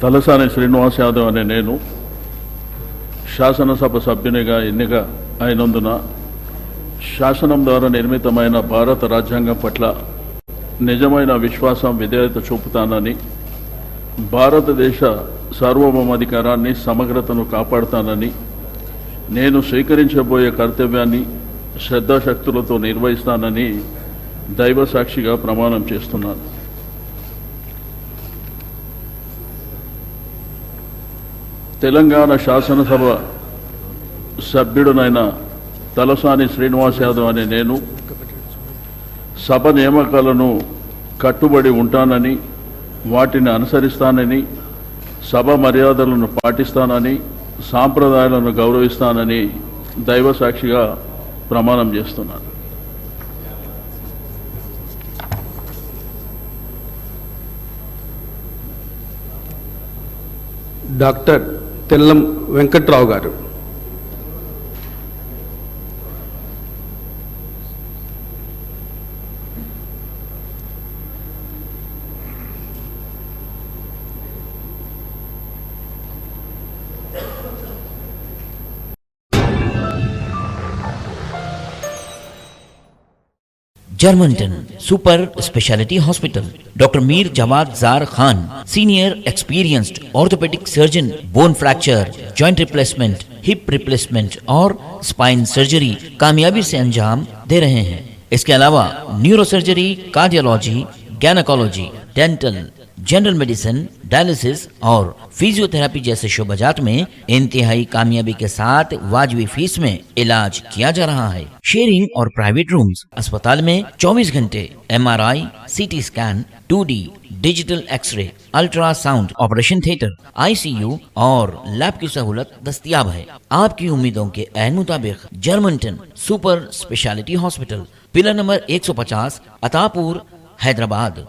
తలసాని శ్రీనివాస్ యాదవ్ అనే నేను శాసనసభ సభ్యునిగా ఎన్నిక అయినందున శాసనం ద్వారా నిర్మితమైన భారత రాజ్యాంగం పట్ల నిజమైన విశ్వాసం విధేయత చూపుతానని, భారతదేశ సార్వభౌమాధికారాన్ని సమగ్రతను కాపాడుతానని, నేను స్వీకరించబోయే కర్తవ్యాన్ని శ్రద్ధాశక్తులతో నిర్వహిస్తానని దైవ సాక్షిగా ప్రమాణం చేస్తున్నాను. తెలంగాణ శాసనసభ సభ్యుడునైన తలసాని శ్రీనివాస్ యాదవ్ అనే నేను సభ నియామకాలను కట్టుబడి ఉంటానని, వాటిని అనుసరిస్తానని, సభ మర్యాదలను పాటిస్తానని, సాంప్రదాయాలను గౌరవిస్తానని దైవ సాక్షిగా ప్రమాణం చేస్తున్నాను. Doctor Tellam Venkatrao garu. Germanton super speciality hospital, doctor Mir Jawad Jar Khan, senior experienced orthopaedic surgeon, bone fracture, joint replacement, hip replacement और स्पाइन सर्जरी कामयाबी से अंजाम दे रहे हैं। इसके अलावा neuro surgery, cardiology, gynaecology, dental, general medicine, dialysis और फिजियोथेरेपी जैसे शोबाजात में इंतहाई कामयाबी के साथ वाजबी फीस में इलाज किया जा रहा है। शेयरिंग और प्राइवेट रूम्स, अस्पताल में 24 घंटे MRI, CT scan, 2D digital x-ray, ultrasound, operation theatre, ICU और लैब की सहूलत दस्तयाब है। आपकी उम्मीदों के ऐन मुताबिक Germanton super speciality hospital, pillar number 150, Attapur, Hyderabad.